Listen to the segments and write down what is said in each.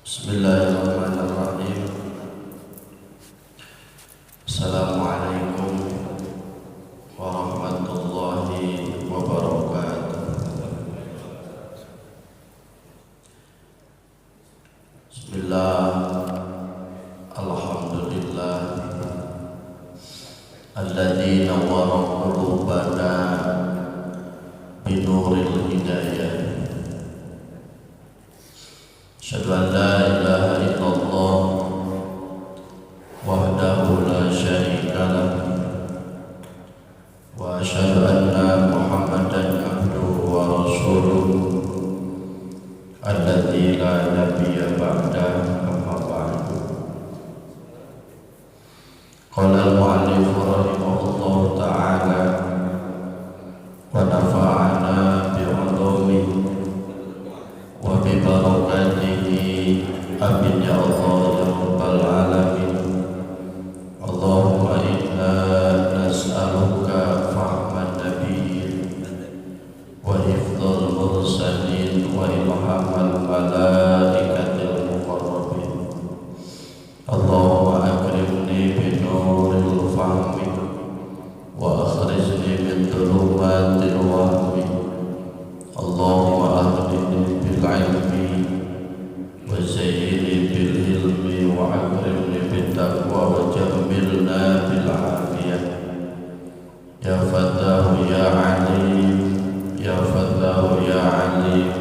Bismillahirrahmanirrahim. Assalamualaikum warahmatullahi wabarakatuh. Bismillah, alhamdulillah, alladzi nawwara qulubana binuril hidayah. Asyhadu an la ilaha illallah wahdahu la syarika lah wa asyhadu anna Muhammadan abduhu wa rasuluh alladzi la nabiyya ba'dahu amma ba'du. Qala al-mu'allif rahimahullahu ta'ala wa nafa'ana bi'ulumihi wa bi barakatihi amin ya Allah ya rabbal alamin. Allahumma inna nas'aluka fahman nabiyyin wa hifdzal mursalin wa ilhamal malaikatil muqarrabin. Allahumma akrimni bi nuril fahmi wa akhrijni min dhulumatil wahmi. Allahumma ahdini bil ilmi wa zayyini bil ilmi wa akrimni bit taqwa wa jammilna bil afiyah. Ya Fattahu ya Alim, ya Fattahu ya Alim,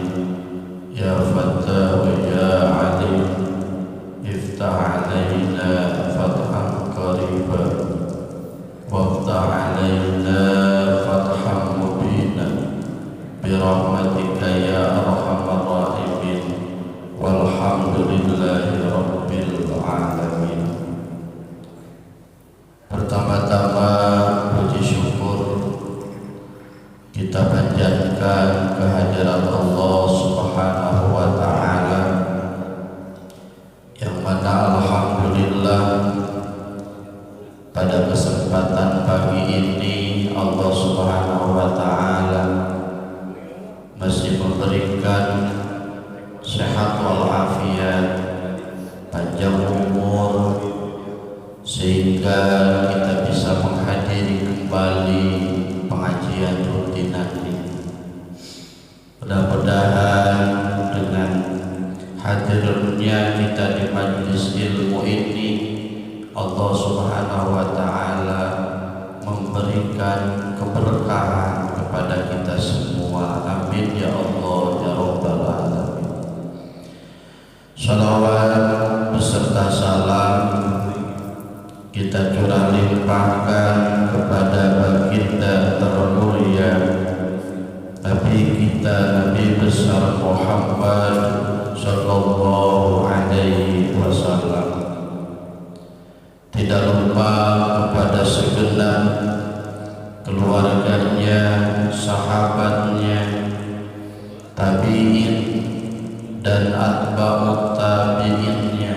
ya Fattahu ya Alim, iftah alaina fathan qariba waftah alaina fathan mubina birahmatika ya arhamar rahimin walhamdulillahi rabbil alamin. Pertama-tama puji syukur kita panjatkan kehadirat Allah Subhanahu wa ta'ala, yang mana alhamdulillah pada kesempatan pagi ini Allah Subhanahu wa ta'ala masih memberikan sehat walafiat, panjang umur, sehingga kita bisa menghadiri kembali pengajian rutin nanti. Mudah-mudahan dengan hadirnya kita di majelis ilmu ini, Allah Subhanahu wa ta'ala memberikan keberkahan kepada kita semua. Amin ya Allah ya rabbal alamin. Salawat beserta salam kita curah limpahkan kepada baginda termulia Nabi kita, Nabi besar Muhammad sallallahu alaihi wasallam. Tidak lupa kepada segenap keluarganya, sahabatnya, tabi'in dan atba'ut tabi'innya.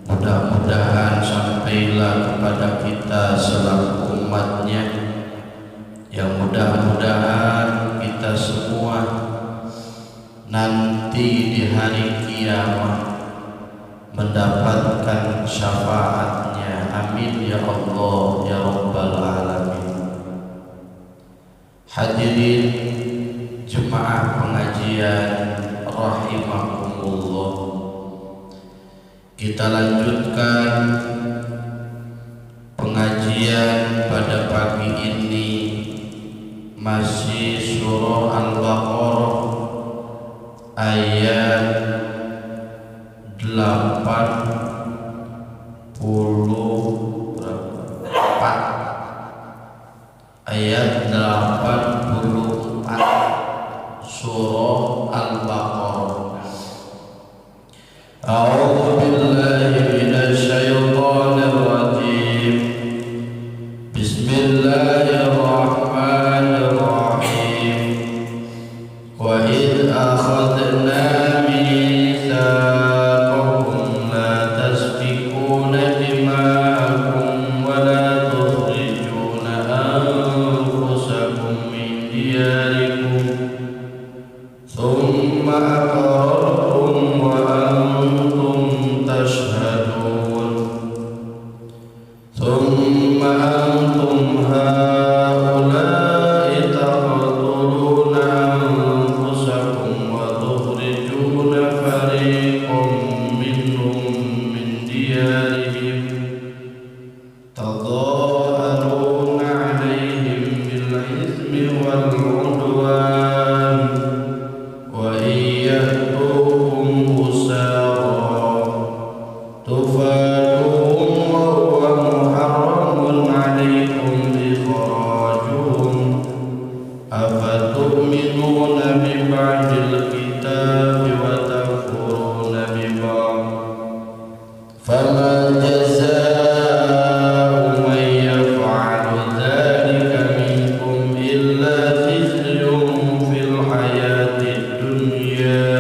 Mudah-mudahan sampailah kepada kita selaku umatnya, yang mudah-mudahan kita semua nanti di hari kiamat mendapatkan syafaatnya. Amin ya Allah ya rabbal alamin. Hadirin jemaah pengajian rahimakumullah, kita lanjutkan pengajian pada pagi ini, masih surah Al-Baqarah ayat 84, ayat 84 surah Al-Baqarah. A'udzu billahi minasy syaithanir rajim. Bismillahirrahmanirrahim. Wa id akhadna mitsaqakum la tasfikuna dima'akum wa la tukhrijuna anfusakum min diyarikum thumma aqrartum wa antum والعدوان وإن يأتوكم أسارى تفادوهم وهو محرم عليكم إخراجهم أفتؤمنون ببعض الكتاب وتكفرون ببعض فما جزاء من يفعل ذلك منكم إلا خزي في الحياة الدنيا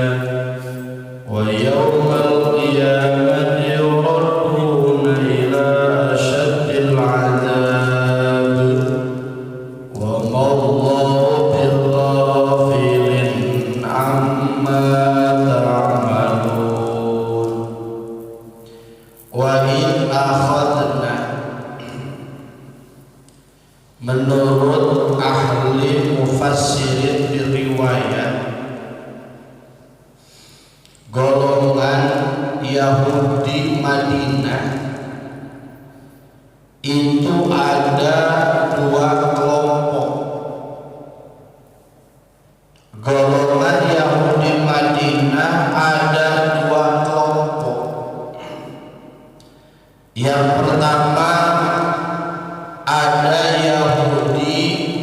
ويوم القيامة يردون إلى أشد العذاب وما الله بغافل عما تعملون وإن أخذنا menurut ahli mufassirin riwayat golongan Yahudi Madinah itu ada dua kelompok. Golongan Yahudi Madinah ada dua kelompok. Yang pertama ada Yahudi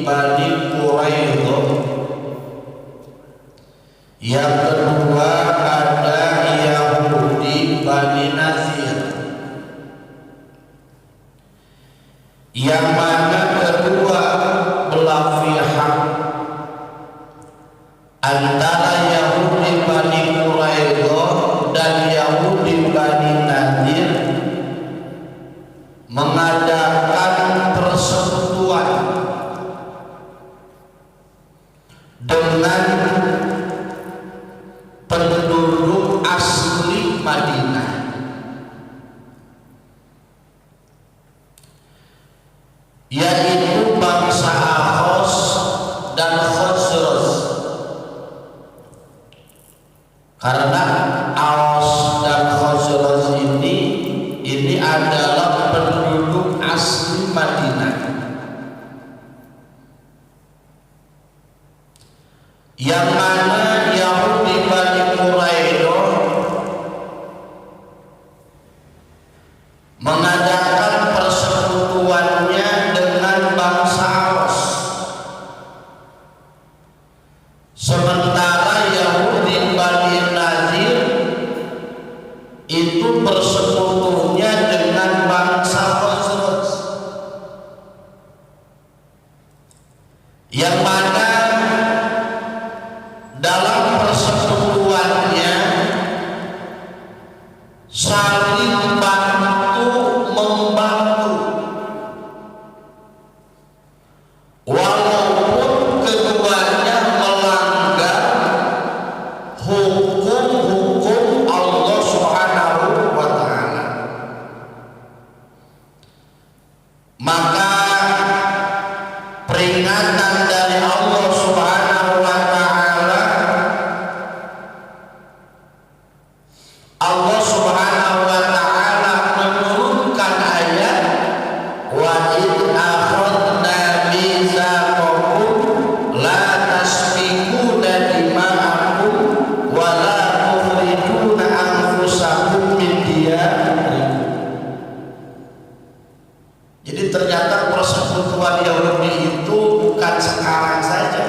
Bani Quraidah. Yang kedua ada Yahudi Bani Nazir. Yang mana kedua belah pihak antara Yahudi Bani Quraidah dan Yahudi Bani Nazir mengadakan persekutuan dengan penduduk asli Madinah, yaitu bangsa Aus dan Khazraj. Karena Aus dan Khazraj ini adalah penduduk asli Madinah, yang mana Yahudi Bani Quraidah mengadakan persekutuannya dengan bangsa Aus, sementara Yahudi Bani Nazir itu bersekutunya dengan bangsa Khazraj, yang mana dalam persekutuannya saling bantu membantu, walaupun keduanya melanggar hukum-hukum Allah Subhanahu wa Ta'ala. Maka peringatan dari Allah Subhanahu wa Ta'ala, Allah Subhanahu wa Ta'ala menurunkan ayat wa id akhadna mitsaqakum la tasfikuna dima'akum wa la tukhrijuna anfusakum min diyarikum. Jadi ternyata persekutuan Yahudi itu bukan sekarang saja,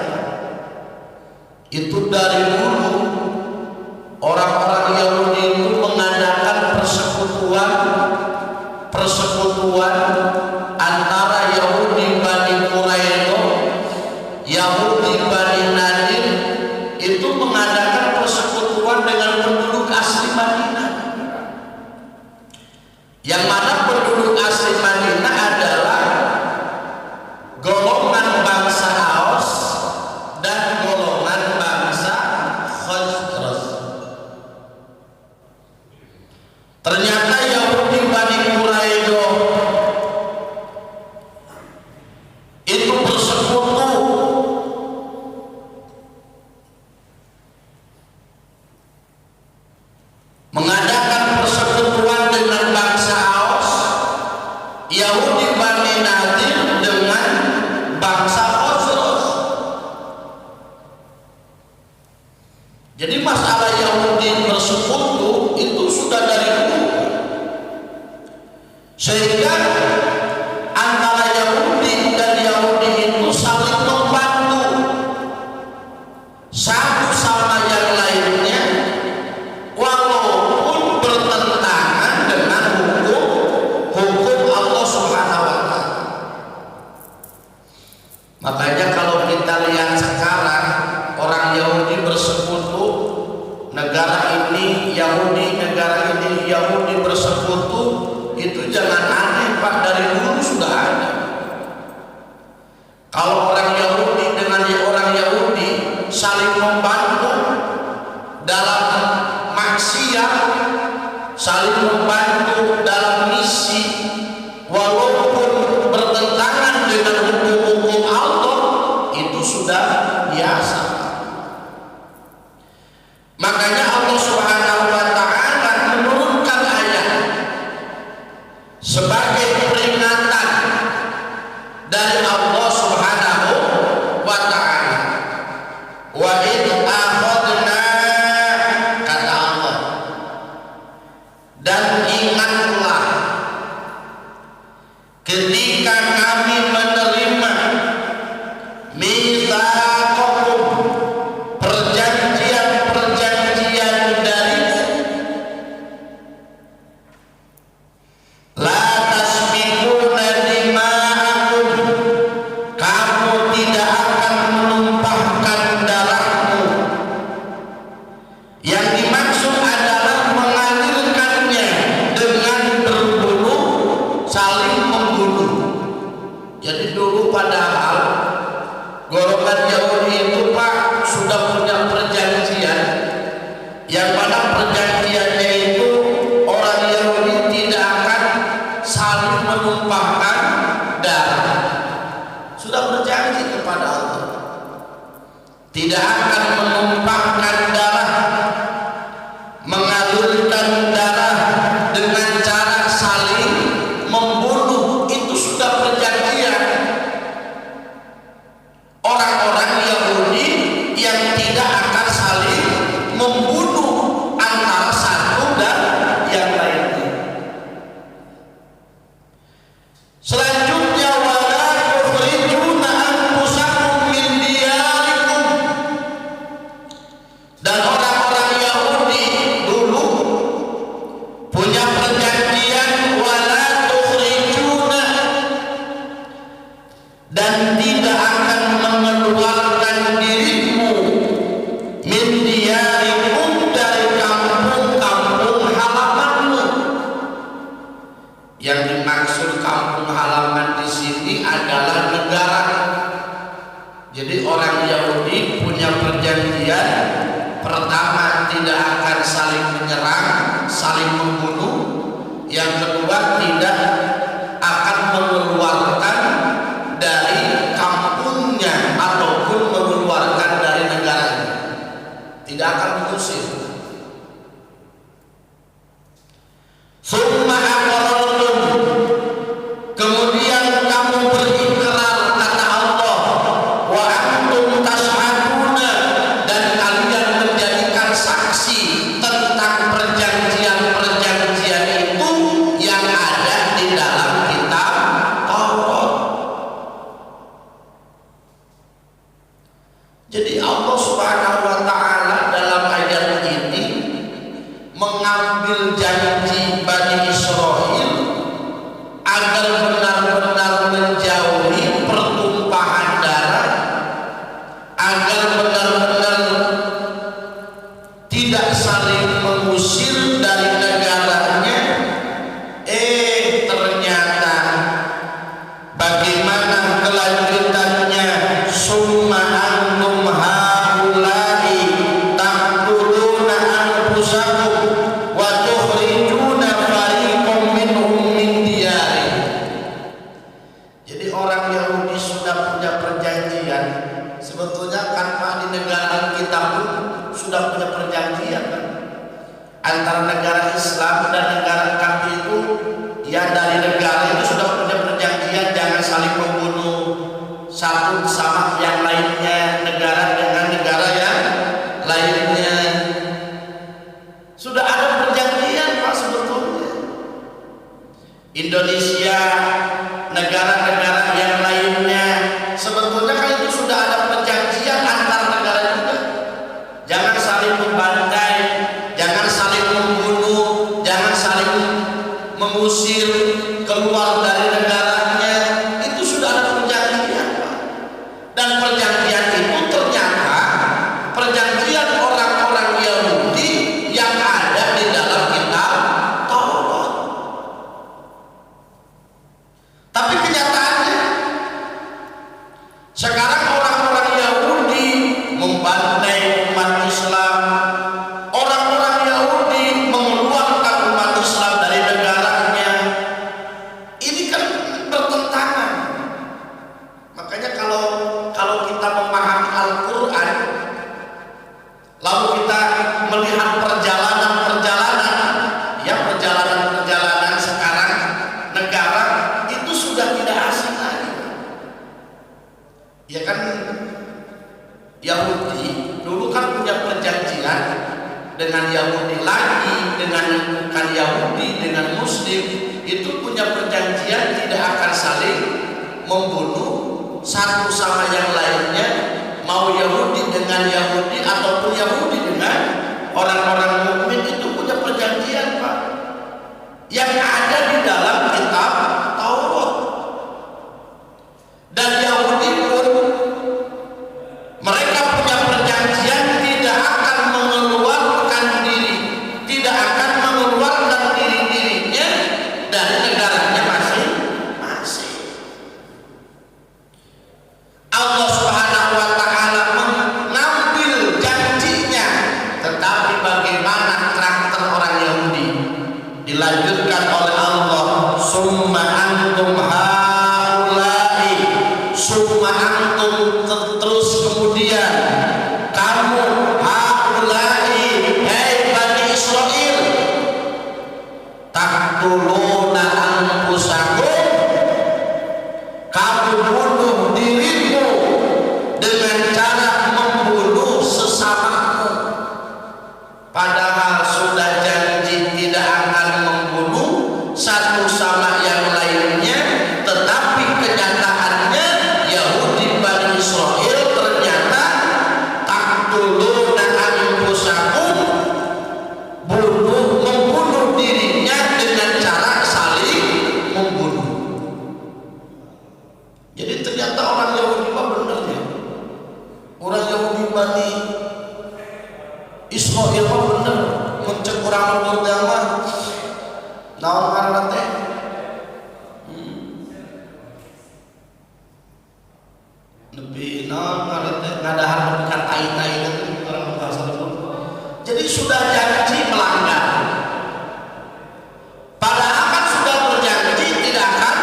itu dari dulu. Orang-orang Yahudi itu mengadakan persekutuan antara Yahudi Bani Quraidah, Yahudi Bani Nadir, itu mengadakan persekutuan dengan penduduk asli Madinah, yang mana penduduk asli Madinah adalah golongan bangsa Aus dan golongan bangsa Khazraj. Ternyata Yahudi Bani Quraidah itu bersekutu satu sama yang lainnya walaupun bertentangan dengan hukum Allah Subhanahu wa Ta'ala. Makanya kalau kita lihat sekarang orang Yahudi bersekutu, negara ini Yahudi, negara ini Yahudi bersekutu, itu jangan aneh Pak, dari dulu sudah ada. Kalau orang Yahudi dengan orang Yahudi saling membantu dalam maksiat, saling membantu dalam misi, walaupun bertentangan dengan hukum-hukum Allah, itu sudah biasa. Makanya Allah Subhanahu wa Ta'ala menurunkan ayat sebagai peringatan dari Allah Subhanahu wa Ta'ala. Wa idh akhadna, kata Allah, dan ingatlah ketika kami menerima mitsaqakum, perjanjian-perjanjian darimu, la tasfikuna dima'akum, kamu tidak akan menumpahkan darahmu. Yang dimaksud adalah mengalirkannya dengan berbunuh, saling membunuh. Jadi dulu padahal golongan Yahudi itu Pak sudah punya perjanjian, yang mana perjanjiannya itu orang Yahudi tidak akan saling menumpahkan darah. Sudah berjanji kepada Allah tidak akan menumpahkan darah, mengalirkan darah dengan cara saling membunuh. Itu sudah perjanjian. Orang-orang Yahudi yang tidak akan saling membunuh antara satu dan yang lainnya. Selanjutnya, wala tukhrijuna anfusakum min diyarikum, dan orang-orang Yahudi dulu punya perjanjian wala tukhrijuna, dan tidak akan mengeluarkan dirimu min diyarikum, dari kampung-kampung halamanmu. Yang dimaksud kampung halaman di sini adalah negara. Jadi orang Yahudi punya perjanjian, pertama tidak akan saling menyerang, saling membunuh. Yang kedua tidak akan mengeluarkan dari kampungnya ataupun mengeluarkan dari negaranya, tidak akan mengusir. Summa aqrartum, kemudian kamu berikrar, kata Allah, wa antum tashhaduna, dan kalian menjadikan saksi tentang perjanjian-perjanjian itu yang ada di dalam kitab Taurat. Jadi Allah Subhanahu wa Ta'ala dalam ayat ini mengambil janji Bani Israil agar benar-benar menjauhi pertumpahan darah, agar benar-benar tidak saling mengusir dari negaranya. Ternyata bagaimana kelanjutannya? Summa antum haula'i taqtuluna anfusakum wa tukhrijuna fariqam minhum min diyari. Jadi orang Yahudi sudah punya perjanjian. Sebetulnya kan Pak, di negara kita pun sudah punya perjanjian kan? Antara negara Islam dan negara kafir itu, ya dari negara itu sudah punya perjanjian jangan saling membunuh satu sama yang lainnya, negara dengan negara yang lainnya. Sudah ada perjanjian Pak sebetulnya. Indonesia, negara-negara yang lainnya, sebetulnya kan itu sudah ada perjanjian antar negara juga. Sekarang orang-orang Yahudi membantai umat Islam, orang-orang Yahudi mengeluarkan umat Islam dari negaranya. Ini kan bertentangan. Makanya kalau kita memahami Al-Quran, lalu kita melihat perjalanan-perjalanan sekarang negara itu sudah tidak asing lagi. Ya kan, Yahudi dulu kan punya perjanjian dengan Yahudi lagi, dengan bukan Yahudi, dengan Muslim itu punya perjanjian tidak akan saling membunuh satu sama yang lainnya, mau Yahudi dengan Yahudi ataupun Yahudi dengan orang-orang mukmin itu punya perjanjian, Pak, yang ada di dalam kitab Taurat. Dan Yahudi pun mereka punya perjanjian tidak akan mengeluarkan dirinya dari negaranya masing-masing. Allah Subhanahu wa taala mengambil janjinya, tetapi bagaimana karakter orang Yahudi? Dilanjutkan oleh Allah, summa antum haula'i, summa antum, terus kemudian kamu, haula'i, hai Bani Israel, taqtuluna anfusakum, kamu bunuh dirimu dengan cara membunuh sesamamu, padahal sudah janji tidak akan membunuh satu sama yang lainnya. Tetapi kenyataannya Yahudi Bani Israel ternyata taqtuluna anfusakum, membunuh dirinya dengan cara saling membunuh. Jadi ternyata orang Yahudi mah bener ya, orang Yahudi Bani Israel mah bener mencek orang lembur mah naon ngaranna teh lebih naon ngaranna teh ngadahar nepi tai-tai orang bahasa lembur. Jadi sudah janji melanggar, padahal kan sudah berjanji tidak akan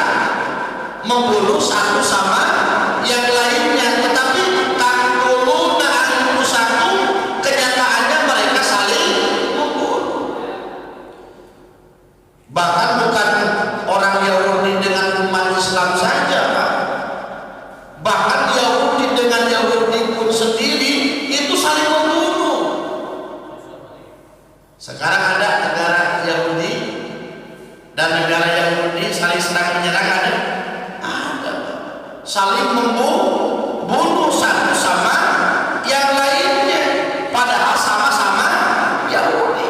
membunuh satu sama yang lainnya, tetapi taqtuluna anfusakum, kenyataannya mereka saling membunuh. Bahkan bukan orang Yahudi dengan umat Islam saja, Pak. Bahkan Yahudi dengan Yahudi pun sendiri itu saling membunuh. Sekarang ada negara Yahudi dan negara Yahudi saling serang menyerang, ada saling membunuh satu sama yang lainnya, padahal sama-sama Yahudi.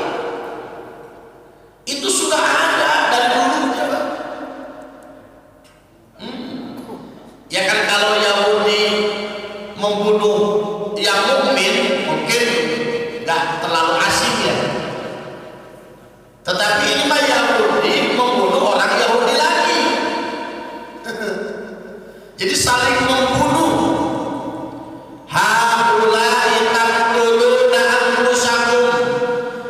Itu sudah ada dari dulunya, Pak. Ya kan, kalau Yahudi membunuh yang mukmin mungkin nggak terlalu asing ya, tetapi ini mah Yahudi membunuh orang Yahudi lagi. Jadi saling membunuh. Haulai taqtuluna anfusakum,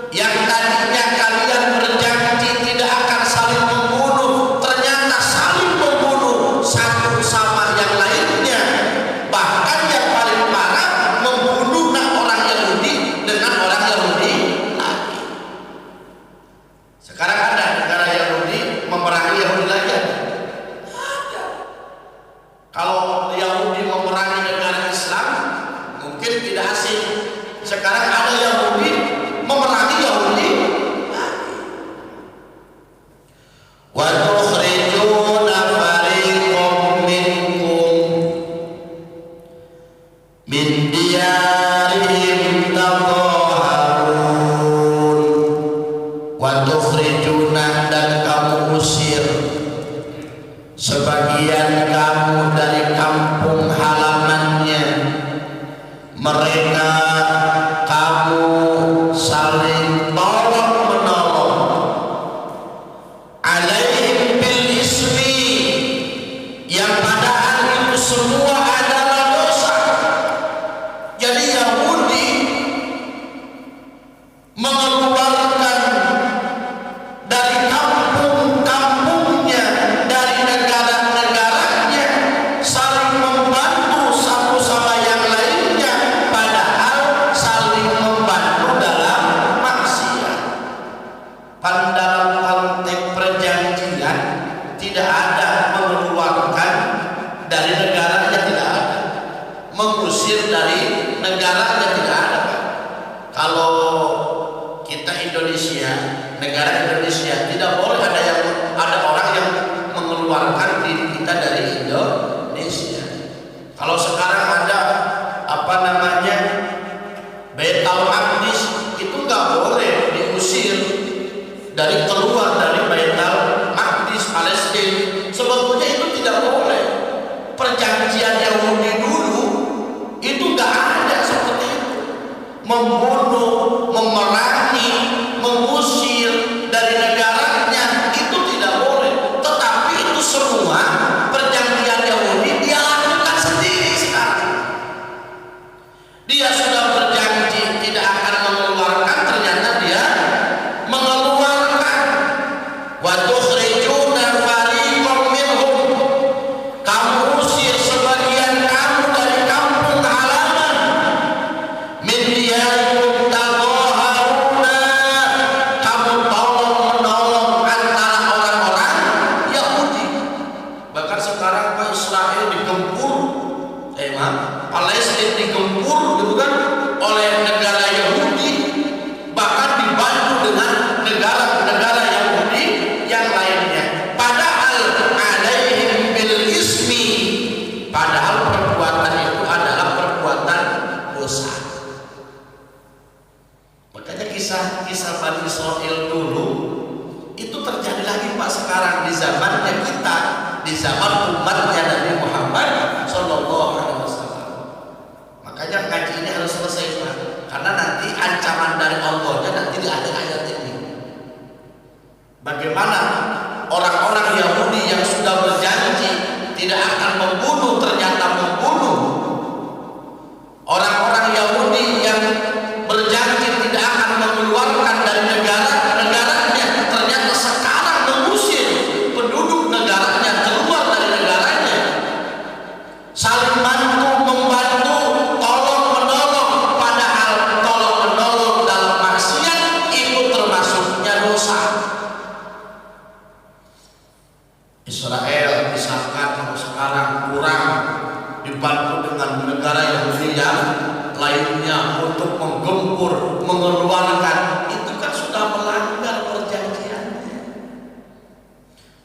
yang tadinya kalian berjanji tidak akan saling membunuh, ternyata saling membunuh satu sama yang lainnya. Bahkan yang paling parah, membunuh orang Yahudi dengan orang Yahudi lagi. Sekarang ada negara Yahudi memerangi Yahudi lagi. Kalau Yahudi memerangi negara Islam mungkin tidak asing. Sekarang ada Yahudi memerangi Yahudi. Wa tukhrijuna fariqam minkum min diyarihim tadhaharun, wa tukhrijuna, dan kamu usir sebagian kamu dari kampung halamannya, mereka kamu saling tolong menolong, alaihim bil ismi, yang padahal itu semua adalah mengusir dari negaranya, tidak ada Pak. Kalau kita Indonesia, negara Indonesia, tidak boleh ada orang yang mengeluarkan diri kita dari Indonesia. Kalau sekarang ada apa namanya Baitul Maqdis, itu nggak boleh diusir dari keluar dari Baitul Maqdis Palestina. Sebetulnya itu tidak boleh. Perjanjian Yahudi dulu itu nggak ada seperti itu, membunuh, memerangi, mengusir dari negaranya, itu tidak boleh. Tetapi itu semua perjanjian Yahudi dia lakukan sendiri sekarang. Dia sudah berjanji tidak akan mengeluarkan, ternyata dia mengeluarkan. Wa tukhrijuna fariqam minhum, kamu usir sebagian kamu dari kampung halaman. Min diyarikum tadhaharuna, kamu tolong menolong antara orang-orang Yahudi. Bahkan sekarang Pak, Israel digempur, Palestina digempur gitu kan oleh negara Yahudi, bahkan dibantu dengan negara-negara Yahudi yang lainnya. Padahal alaihim bil ismi, padahal perbuatan itu adalah perbuatan dosa. Makanya kisah Bani Israel dulu itu terjadi lagi Pak sekarang di zamannya kita, di zaman umatnya Nabi Muhammad Sallallahu Alaihi Wasallam. Makanya ngaji ini harus selesai Pak, karena nanti ancaman dari Allahnya nanti di akhir ayat ini. Bagaimana orang-orang Yahudi yang sudah berjanji tidak akan membunuh ternyata membunuh. Orang-orang Yahudi yang berjanji tidak akan mengeluarkan dari negaranya, ternyata sekarang mengusir penduduk negaranya keluar dari negaranya. Saling membantu, tolong menolong, padahal tolong menolong dalam maksiat itu termasuknya dosa. Israel misalkan kalau sekarang kurang dibantu dengan negara Yahudi yang lainnya untuk menggempur, mengeluarkan, itu kan sudah melanggar perjanjiannya.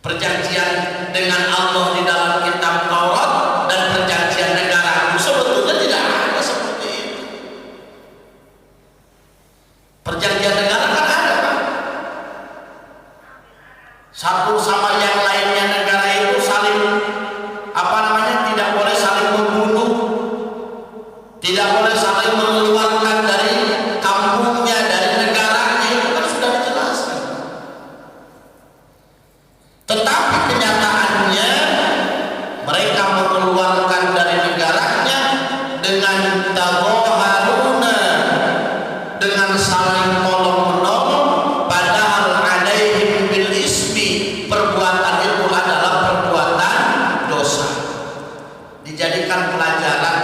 Perjanjian dengan Allah di dalam kitab Taurat dan perjanjian negara itu sebetulnya tidak ada seperti itu. Perjanjian negara kan ada Pak, satu sama yang lainnya negara itu saling tidak boleh saling membunuh, tidak boleh saling mengeluarkan dari kampungnya, dari negaranya, itu kan sudah dijelaskan. Tetapi kenyataannya mereka mengeluarkan dari negaranya dengan tadhaharuna, dengan saling tolong menolong, padahal alaihim bil ismi, perbuatan itu adalah perbuatan dosa. Dijadikan pelajaran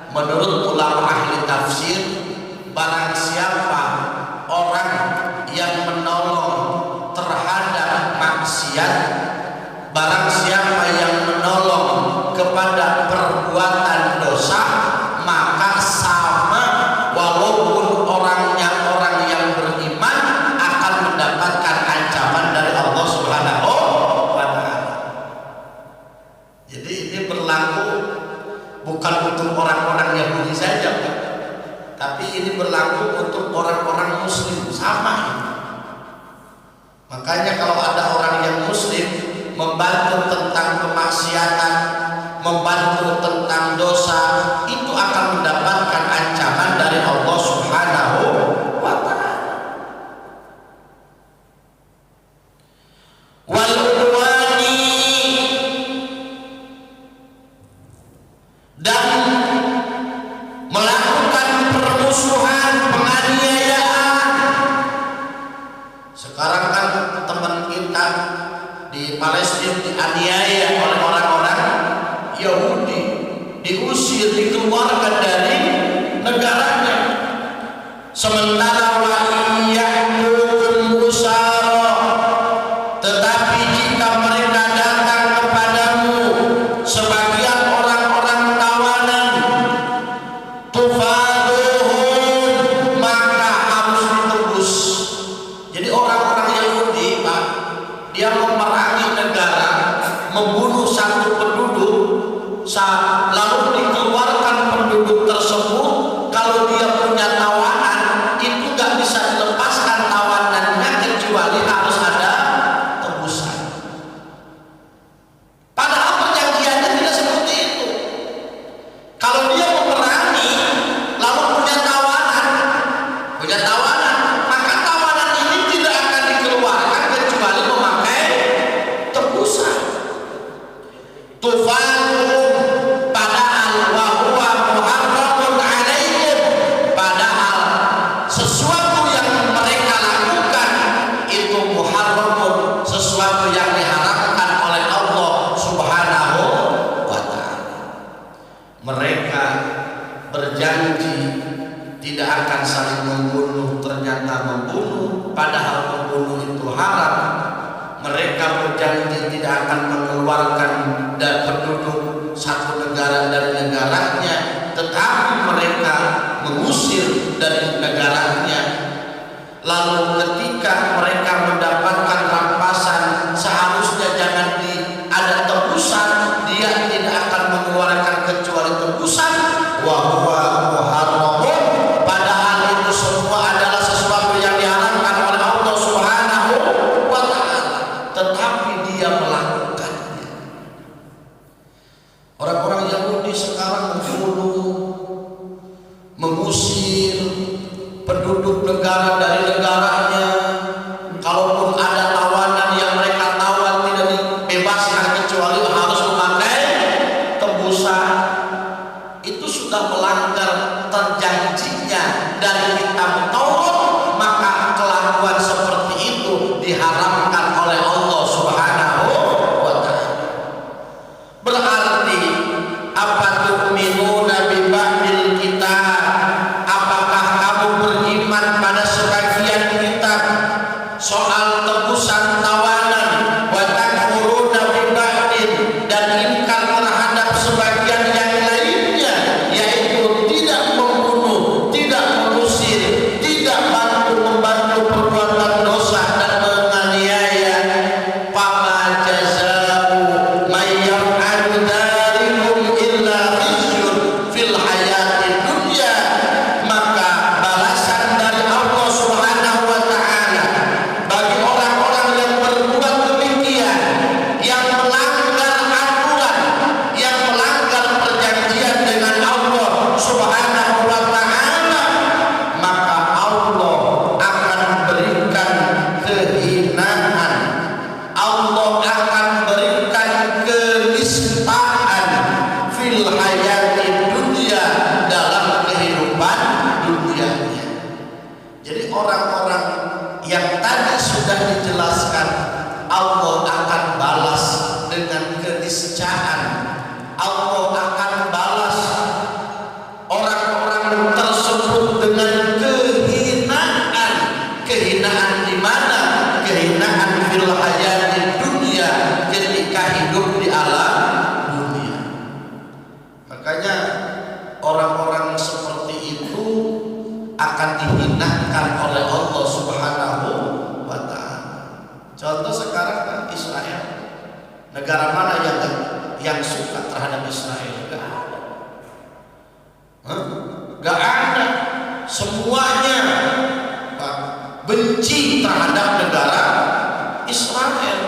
menurut ulama ahli tafsir, barang siapa orang yang menolong terhadap maksiat, barang siapa yang menolong kepada perbuatan dosa, maka sama walaupun orangnya orang yang beriman akan mendapatkan ancaman dari Allah Subhanahu wa Ta'ala. Jadi ini berlaku bukan untuk orang-orang Yahudi saja Pak, tapi ini berlaku untuk orang-orang Muslim, sama ini. Makanya kalau ada orang yang Muslim membantu tentang kemaksiatan, membantu tentang dosa, itu akan mendapatkan ancaman dari Allah Subhanahu wa Ta'ala. Wal-udwani, dan melakukan permusuhan, penganiayaan. Sekarang kan teman kita di Palestina dianiaya oleh orang-orang Yahudi, diusir, dikeluarkan dari negaranya. Sementara wa iyyakum usara, tetapi jika mereka datang kepadamu sebagian orang-orang tawanan, berjanji tidak akan saling membunuh, ternyata membunuh, padahal membunuh itu haram. Mereka berjanji tidak akan mengeluarkan dan penduduk satu negara dari negaranya, tetapi mereka mengusir dari negaranya. Lalu ketika mereka mendapatkan rampasan, seharusnya jangan ada tebusan, dia tidak akan mengeluarkan kecuali tebusan. Wa huwa muharramun, padahal itu semua adalah sesuatu yang diharamkan oleh Allah Subhanahu wa ta'ala, tetapi dia melakukannya. Orang-orang Yahudi sekarang membunuh, mengusir penduduk negara dari negaranya. Kalaupun ada tawanan yang mereka tawan tidak dibebaskan kecuali harus memakai tebusan, itu sudah melanggar terjanjinya dari kitab Taurat. Maka kelakuan seperti itu diharamkan oleh Allah Subhanahu wa ta'ala. Berarti apa tu'minuna bi ba'dil kitab? Apakah kamu beriman pada sebagian kitab soal tebusan tawanan? Wa takfuruna bi ba'din, dan ingkar terhadap sebagian yang lainnya, yaitu tidak membunuh, tidak mengusir, tidak membantu perbuatan dosa dan menganiaya. Fama jazaa'u may yaf'alu dzalikum illa khizyun fil hayatid dunya. Maka balasan dari Allah Subhanahu wa ta'ala bagi orang-orang yang berbuat demikian, yang melanggar aturan, yang melanggar perjanjian dengan Allah Subhanahu wa ta'ala, maka Allah akan berikan kehinaan, Allah akan berikan kenistaan fil hayatid dunya, dalam kehidupan dunianya. Jadi orang-orang yang tadi sudah dijelaskan, Allah akan balas dengan keniscayaan, Allah akan balas orang-orang tersebut dengan kehinaan. Kehinaan di mana? Kehinaan fil hayatid dunya, ketika hidup di alam dunia. Makanya orang-orang seperti itu akan dihinakan oleh Allah Subhanahu wa ta'ala. Contoh sekarang kan Israel. Negara mana yang suka terhadap Israel? Gak ada. Gak ada. Semuanya benci terhadap negara Israel.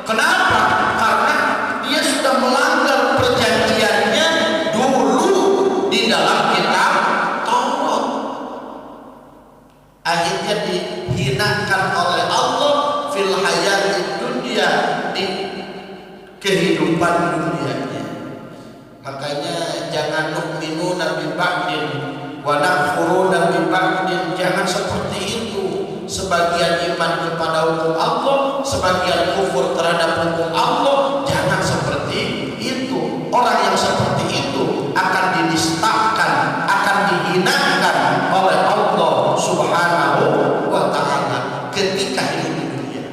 Kenapa? Karena dia sudah melanggar perjanjiannya dulu di dalam kitab Taurat. Akhirnya dihinakan oleh Allah fil hayatid dunya, di kehidupan dunianya. Makanya jangan nu'minuna bi ba'din wa nakfuruna bi ba'din, jangan seperti itu. Sebagian iman kepada hukum Allah, sebagian kufur terhadap hukum Allah, jangan seperti itu. Orang yang seperti itu akan dinistakan, akan dihinakan oleh Allah Subhanahu wa ta'ala ketika hidup di dunia.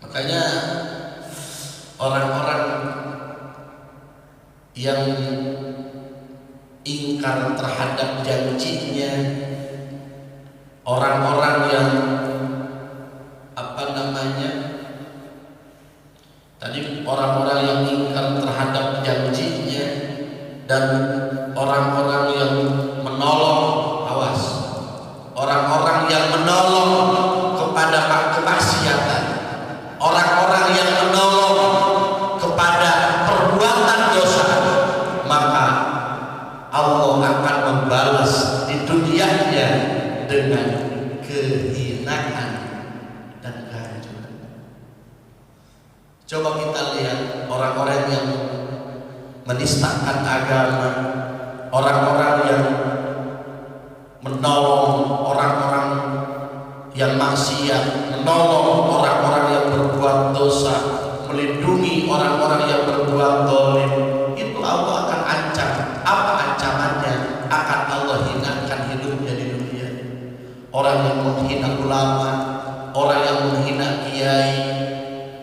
Makanya orang-orang yang ingkar terhadap janjinya, orang-orang yang tadi orang-orang yang ingkar terhadap janjinya dan orang-orang yang menolong, awas, orang-orang yang menolong kepada kemaksiatan, orang-orang yang menolong kepada perbuatan dosa, maka Allah akan membalas di dunianya dengan kehinaan dan kehancuran. Coba kita lihat orang-orang yang menistakan agama, orang-orang yang menolong orang-orang yang maksiat, menolong orang-orang yang berbuat dosa, melindungi orang-orang yang berbuat zalim. Itu menghina ulama, orang yang menghina kiai,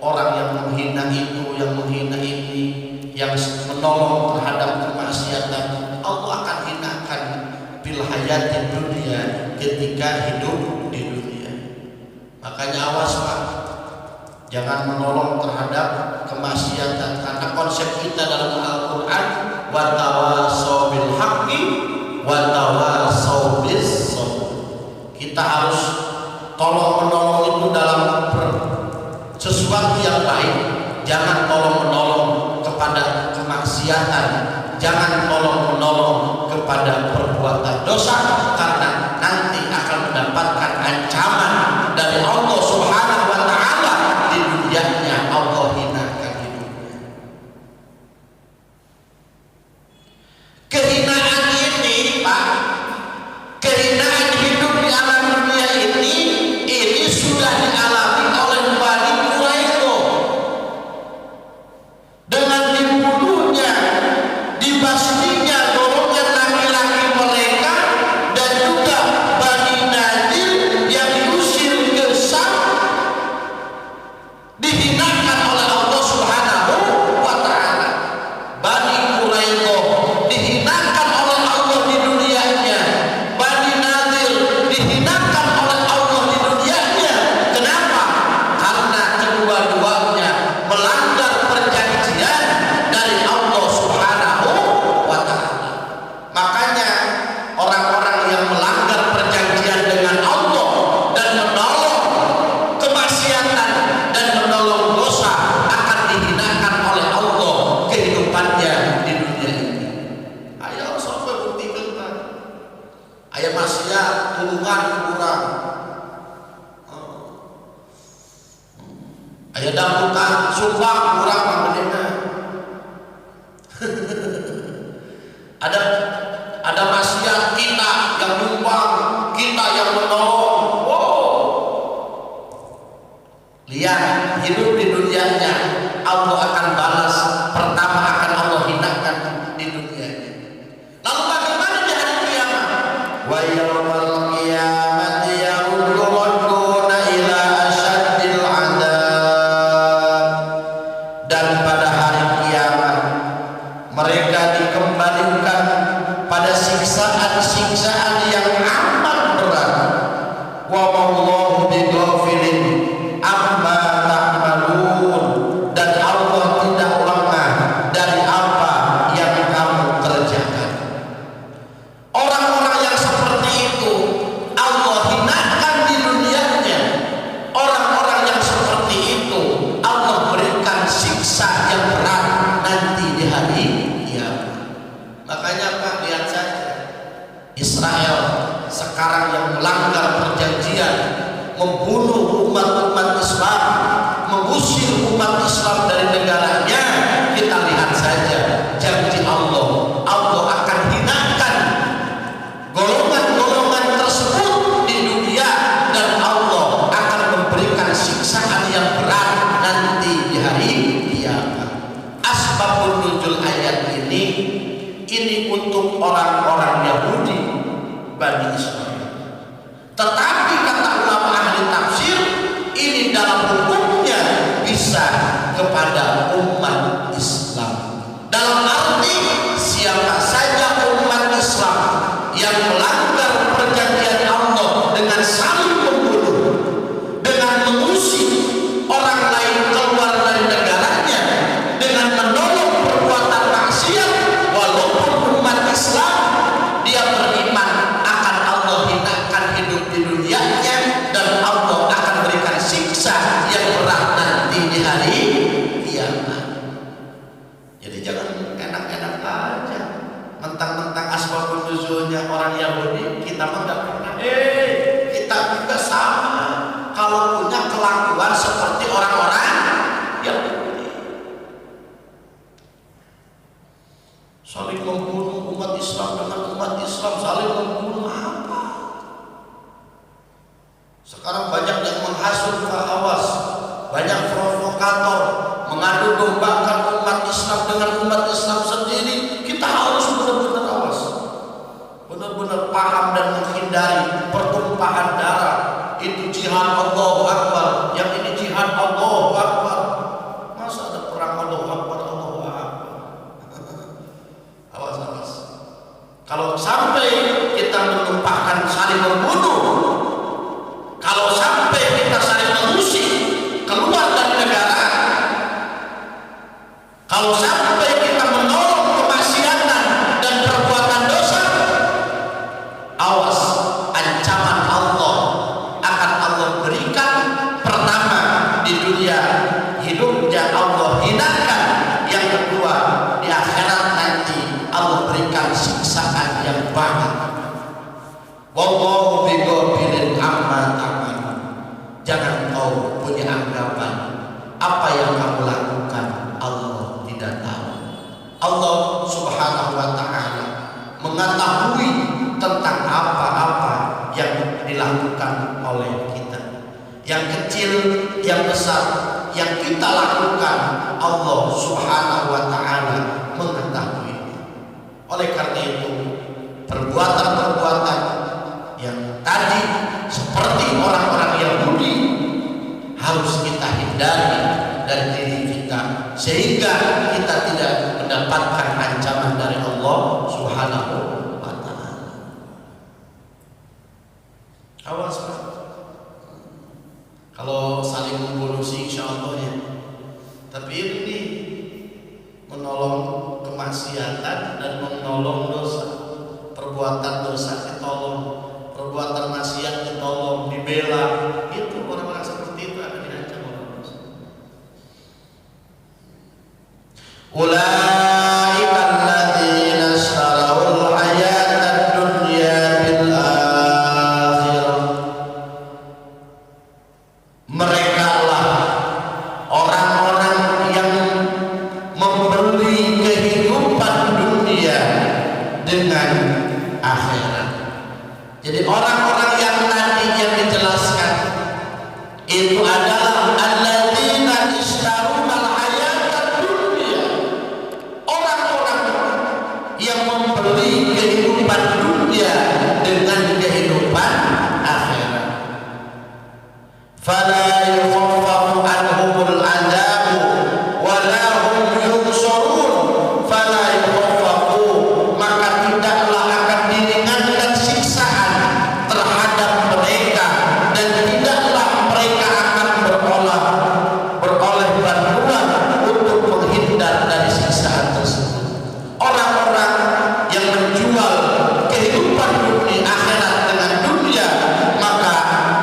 orang yang menghina itu, yang menghina ini, yang menolong terhadap kemaksiatan, Allah akan hinakan bil hayati dunia ketika hidup di dunia. Makanya awas Pak, jangan menolong terhadap kemaksiatan, karena konsep kita dalam Al-Quran wa tawasau bil haqqi wa tawasau bis sabr. Kita harus tolong menolong itu dalam sesuatu yang baik, jangan tolong menolong kepada kemaksiatan, jangan tolong menolong kepada perbuatan dosa, karena nanti akan mendapatkan ancaman dari Allah Subhanahu wa taala. Di dunianya Allah hinakan hidupnya. Kehinaan ini Pak, kehinaan hidup di alam dunia ini sudah dialami oleh Bani Quraisyah dengan dibunuhnya, dibasminya golongan laki-laki mereka, dan juga Bani Nadir yang diusir ke Syam, dihinakan oleh Allah Subhanahu wa taala. Bani Quraisyah dihinakan oleh Allah di dunianya, Bani Nadir dihinakan oleh Allah di dunianya. Kenapa? Karena kedua-duanya melanggar perjanjian dari Allah Subhanahu wa taala. Makanya orang-orang yang melanggar perjanjian dengan Allah dan menolong kemaksiatan dan menolong dosa akan dihinakan oleh Allah kehidupannya di dunia ini. Ayo sampai buktikan Pak. Ayo maksiat tulungan kurang. Ayo dangdutan sumpah kurang mendengar. Ada maksiat kita yang nyumbang, kita yang menolong. Wow. Lihat hidup di dunianya, Allah akan balas. Pertama akan Allah hinakan di dunia ini. Lalu bagaimana di hari kiamat? Wa yaumal qiyamati yarudduna ila asyaddil adzab. Dan pada hari kiamat mereka dikembalikan pada siksaan-siksaan yang amat berat. Wa wallahu bighafilin amma ta'malun. Dan Allah tidak lengah dari apa yang kamu kerjakan. Orang-orang yang seperti itu Allah hinakan di dunianya. Orang-orang yang seperti itu Allah berikan siksa yang berat nanti di hari kiamat. Makanya Pak, lihat saja Israel sekarang yang melanggar perjanjian, membunuh umat-umat Islam, mengusir umat Islam dari negaranya. Kita lihat saja janji Allah, Allah akan hinakan golongan-golongan tersebut di dunia, dan Allah akan memberikan siksaan yang berat nanti di hari kiamat. Asbabun nuzul ayat ini untuk orang-orang Yahudi Bani Israel. Tetapi kata ulama ahli tafsir, ini dalam hukumnya bisa kepada umat Islam. Dalam arti siapa saja umat Islam yang melanggar perjanjian Allah dengan saling membunuh, dengan mengusir orang lain keluar dari negaranya, dengan menolong perbuatan maksiat, walaupun umat Islam dia beriman, akan Allah hinakan hidup di dunianya, dan Allah akan berikan siksa yang berat nanti di hari kiamat. Jadi jangan enak-enak aja mentang-mentang asbabun nuzulnya orang Yahudi, kita mah nggak pernah. Kita juga sama kalau punya kelakuan seperti orang-orang Yahudi. Saling membunuh umat Islam dengan umat Islam, saling membunuh apa? Sekarang banyak yang menghasut, awas, banyak provokator mengadu dombakan umat Islam dengan umat Islam sendiri. Kita harus benar-benar awas, benar-benar paham dan menghindari pertumpahan darah Kalau sampai kita menumpahkan saling membunuh, kalau sampai kita saling mengusik keluar dari negara, kalau sampai kita menolong kemaksiatan dan perbuatan dosa, awas, ancaman Allah akan Allah berikan. Pertama, di dunia hidupnya Allah hinakan. Yang kedua, di akhirat nanti Allah berikan siksaan yang banyak. Wallahu bighafilin amma ta'malun. Jangan kau punya anggapan apa yang kamu lakukan Allah tidak tahu. Allah Subhanahu wa ta'ala mengetahui tentang apa-apa yang dilakukan oleh kita. Yang kecil, yang besar, yang kita lakukan, Allah Subhanahu wa ta'ala mengetahui. Oleh karena itu, perbuatan-perbuatan yang tadi seperti orang-orang Yahudi harus kita hindari dari diri kita, sehingga kita tidak mendapatkan ancaman dari Allah Subhanahu wa ta'ala. Awas, Pak. Kalau saling membunuh sih insya Allah ya. Tapi ini menolong kemaksiatan dan menolong dosa. Perbuatan dosa ditolong, perbuatan maksiat ditolong, dibela. Itu orang-orang seperti itu akan dirancang oleh Allah. Ulaika alladzina ishtarawul hayatad dunya bil akhirah. Mereka lah orang-orang yang membeli kehidupan dunia dengan akhirat. Jadi orang-orang yang tadi yang dijelaskan itu adalah alladzina ishtarunal hayatad dunya. Orang-orang yang membeli kehidupan dunia dengan kehidupan akhirat. Fala yukhaffafu anhumul adzabu wa la hum yunsurun. Fala yukhaffafu, maka tidaklah akan diringankan siksaan terhadap mereka, dan tidaklah mereka akan beroleh bantuan untuk menghindar dari siksaan tersebut. Orang-orang yang menjual kehidupan dunia akhirat dengan dunia, maka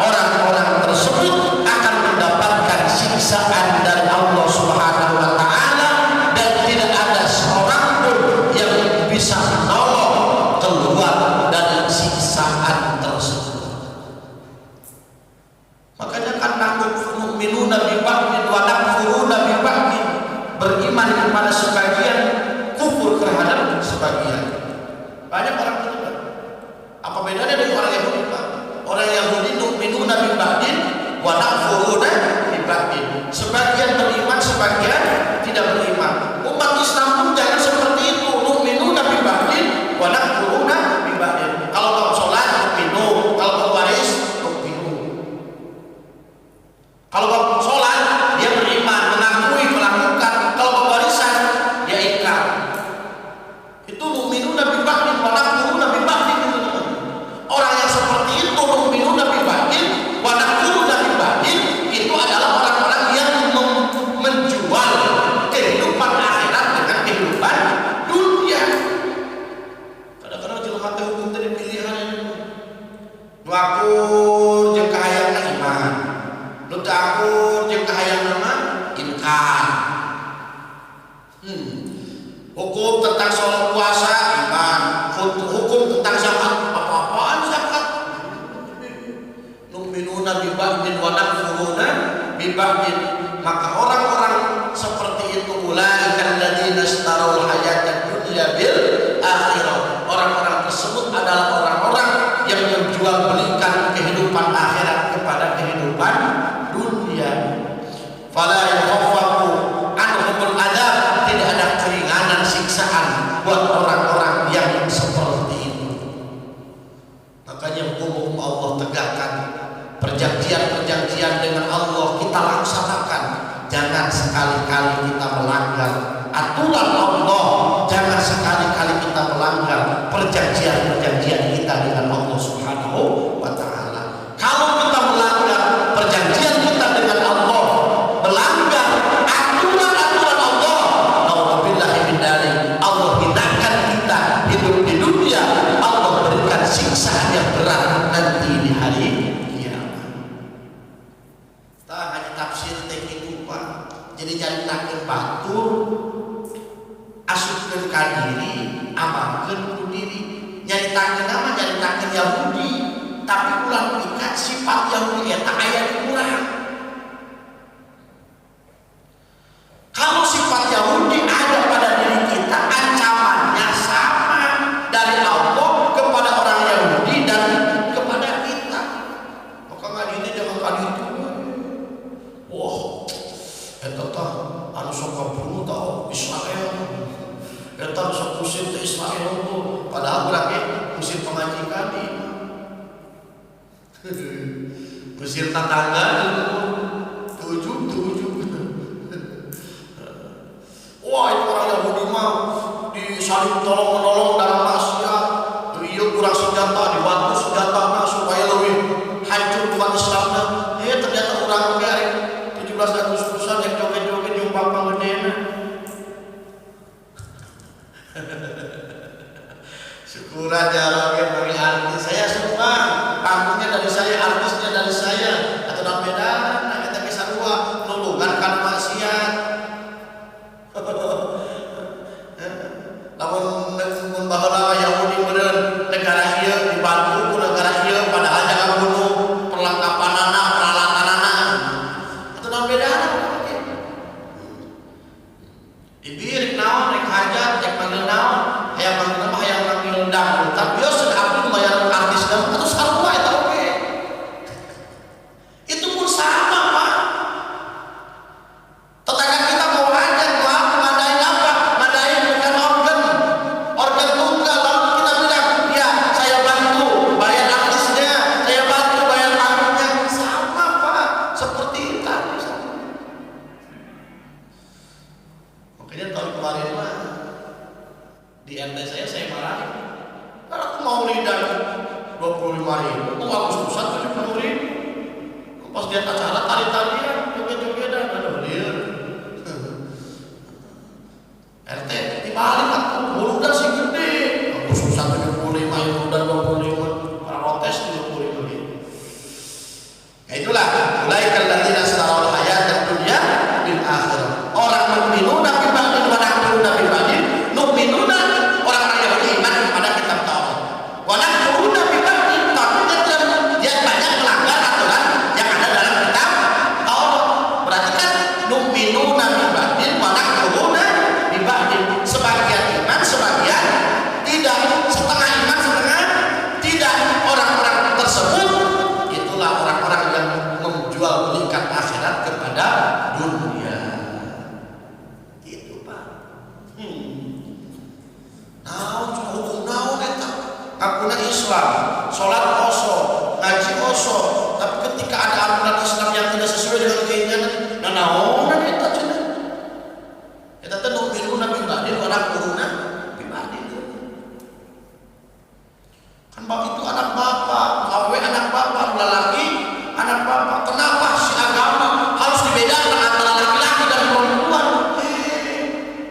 orang-orang tersebut akan mendapatkan siksaan dari Allah Subhanahu wa ta'ala, dan tidak ada seorang pun yang bisa menolong keluar dari siksaan tersebut. Makanya kan nu'minuna bi ba'din wa nakfuruna bi ba'din, beriman kepada sebagian, kufur terhadap sebagian. Banyak orang beriman. Apa bedanya dengan orang Yahudi, Pak? Orang Yahudi nu'minuna bi ba'din wa nakfuruna bi ba'din. Sebagian beriman, sebagian tidak beriman. Umat Islam pun jangan seperti itu. Nu'minuna bi ba'din wa nakfuruna bi ba'din. Kalau kamu sholat, nu'minu. Kalau kamu waris, nu'minu. Kalau kamu sholat, dia beriman, mengakui, melakukan. Kalau kamu warisan, dia ingkar. Itu nu'minuna bi ba'din wa nakfuruna bi ba'din. Orang yang seperti itu, nu'minuna bi ba'din wa nakfuruna bi ba'din, itu adalah orang-orang yang menjual kehidupan akhirat dengan kehidupan dunia. Kadang-kadang jelema teh hukum tadi pilihan nu akur jeung kahayangna iman, nu teu akur jeung kahayangna mah ingkar. Hukum tentang sholat puasa iman, hukum tentang zakat apa-apaan zakat. Nu'minuna bi ba'din wa nakfuruna bi ba'din. Maka orang-orang seperti itu, ulaika alladzina ishtarawul hayatad dunya bil akhirah. Orang-orang tersebut adalah orang-orang yang menjual belikan kehidupan akhirat kepada kehidupan dunia. Fala yukhaffafu anhumul adzab, tidak ada keringanan siksaan buat orang-orang yang seperti itu. Makanya hukum Allah tegakkan, perjanjian-perjanjian dengan Allah kita laksanakan. Jangan sekali-kali kita melanggar aturan Allah jangan sekali-kali kita melanggar perjanjian-perjanjian kita dengan Allah Subhanahu wa Ta'ala. Kalau kita melanggar perjanjian kita dengan Allah, melanggar aturan-aturan Allah, nauzubillahi min dzalik, Allah hinakan kita hidup di dunia, Allah berikan siksa yang berat nanti di hari kiamat. Tak hanya tafsir teh itu Pak. Jadi jangan batur asupkeun ka diri, amalkeun ku diri. Nyaritakeun nama nyaritakeun Yahudi, tapi ulah ikat sifat Yahudi eta aya di urang. Kalau sifat Yahudi ada pada diri kita, ancamannya sama dari Allah kepada orang Yahudi dan kepada kita. Maka ngadite jangan kaditu. Wah, eta tah anu sok kabunuh tah Israel. Eta sok usir ke Israel tuh, padahal berarti usir pemajikan di usir tetangga tujuh. Wah itu orang Yahudi mah disaling tolong-menolong dalam maksiat. Iya kurang senjata, dibantu senjatanya supaya lebih hancur umat Islamnya. Ternyata orang kayak 17 Agustusan yang joget-joget yang papa gedena. Syukur aja roket bagi artis. Saya suka panggungnya dari saya, artisnya dari saya. Atau dalam beda, nah kita bisa dua nulungan karena maksiat. Namun membawa Yahudi bener negara ieu dibantu ku negara ieu padahal jangan bunuh perlengkapan anak, peralatan anak. Atau dalam beda dibirik naon rek hajat, rek panggil naon, hayang panggil nama, hayang panggil dangdut. Tapi yo sudah abdi bayar artis dangdut atau sarua eta oge. Itu pun sama, Pak. Tetangga kita mau hajat, mau apa, ngadain apa? Ngadain bukan organ tunggal. Lalu kita bilang, ya saya bantu bayar artisnya, saya bantu bayar panggungnya. Sama, Pak. Seperti itu. Makanya tahun kemarin mah di RT saya marahin. Karena aku mau lidah 25.000, aku Agustusan 70.000. Pas dia acara tari-tarian, joget-jogetan, ada belir. RT dibalik aku, buludan sih gede. Agustusan 75, buludan 25, protes 75.000. Ya itulah, mulai kalladzina istara'ul hayatad dunya bil akhirah. Orang mukminuna bi ba'din wa nakfuruna bi ba'din. Mukminuna orang-orang yang beriman kepada kitab Taurat. Wa nakfuruna bi ba'din, tapi dia banyak melanggar aturan yang ada dalam kitab Taurat. Berarti kan mukminuna bi ba'din wa nakfuruna bi ba'din. Sebagian iman, sebagian tidak. Setengah iman, setengah tidak. Orang-orang tersebut itulah orang-orang yang menjual belikan akhirat kepada dunia. Gitu Pak. Naon hukum naon eta? Akuna Islam, sholat oso, ngaji oso, tapi ketika ada aturan Islam yang tidak sesuai dengan keinginan, nah naonan eta cenah. Eta teh nu'minuna bi ba'din wa nakfuruna bi ba'din. Kan bapak itu anak bapak, awe anak bapak, lelaki anak bapak. Kenapa si agama harus dibedakan antara laki-laki dan perempuan?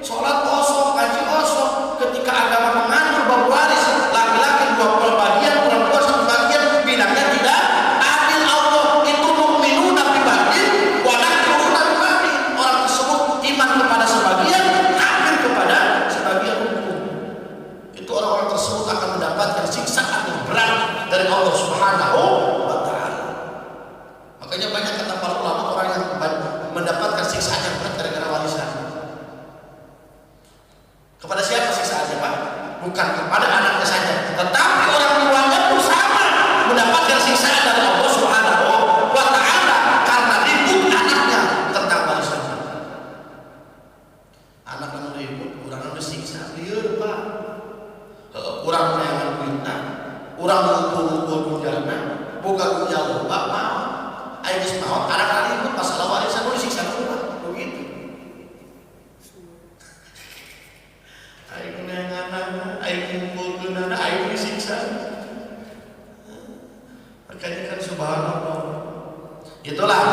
Sholat oso, ngaji oso, ketika agama mengatur bab waris, laki-laki 20 bagian, perempuan 1 bagian, bilangnya tidak adil. Allah itu mukminuna bi ba'din wa nakfuruna bi ba'din. Orang tersebut iman kepada sebagian, kafir kepada sebagian hukum. Itu orang-orang tersebut akan mendapatkan siksaan yang berat dari Allah Subhanahu wa Ta'ala. Makanya banyak kata para ulama orang yang mendapatkan siksaan yang berat gara-gara warisan. Kepada siapa siksaannya Pak? Bukan kepada anaknya saja, tetapi orang tuanya pun sama mendapatkan siksaan dari Allah Subhanahu wa Ta'ala karena ribut anaknya tentang warisan. Anak yang ribut, kurang disiksa, liur Pak. Kurang meneangan duitnya, kurang mengumpul-ngumpul duitnya, bukan punya lupa mau. Ayo disemaut, anak ribut masalah warisan, disiksa rumah, begitu. Ayo aing ngumpulkeun aing disiksa. Makanya kan subhanallah. Itulah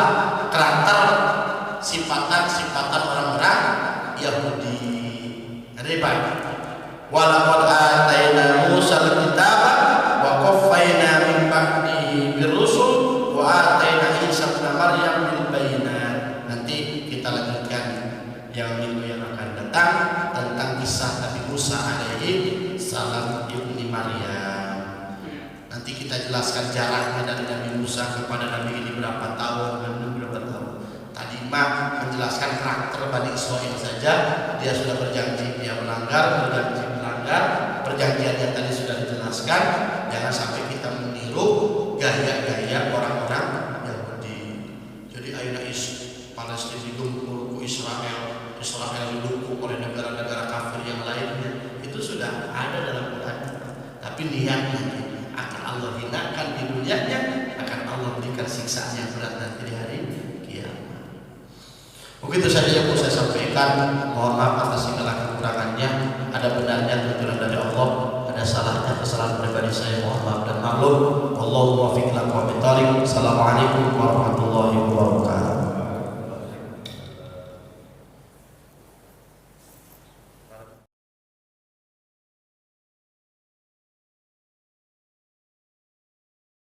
karakter sifatan orang-orang Yahudi. Ada baik. Walaqad atayna Musa al-kitaba wa qaffayna min ba'dihi bir-rusul wa atayna Isa ibn Maryam bil bayinat. Nanti kita lanjutkan yang minggu yang akan datang tentang kisah Nabi Musa alaihi salam ibni Maryam. Nanti kita jelaskan jaraknya dari Nabi Musa kepada Nabi ini berapa tahun dan berapa tahun. Tadi Mak menjelaskan karakter Bani Israil saja, dia sudah berjanji dia melanggar, perjanjian yang tadi sudah dijelaskan. Jangan sampai kita meniru gaya-gaya orang-orang Yahudi. Jadi ayeuna Palestina didukung ku Israel didukung oleh negara-negara kafir yang lainnya. Itu sudah ada dalam Quran. Tapi niatnya akan Allah hinakan di dunianya, akan Allah berikan siksa yang berat nanti di hari kiamat. Begitu saja yang mau saya sampaikan. Mohon maaf atas segala kekurangannya. Ada benarnya tuntunan dari Allah, ada salahnya kesalahan pribadi saya. Mohon maaf dan maklum. Wallahu muwaffiq ila aqwamit thoriq. Assalamualaikum warahmatullahi wabarakatuh.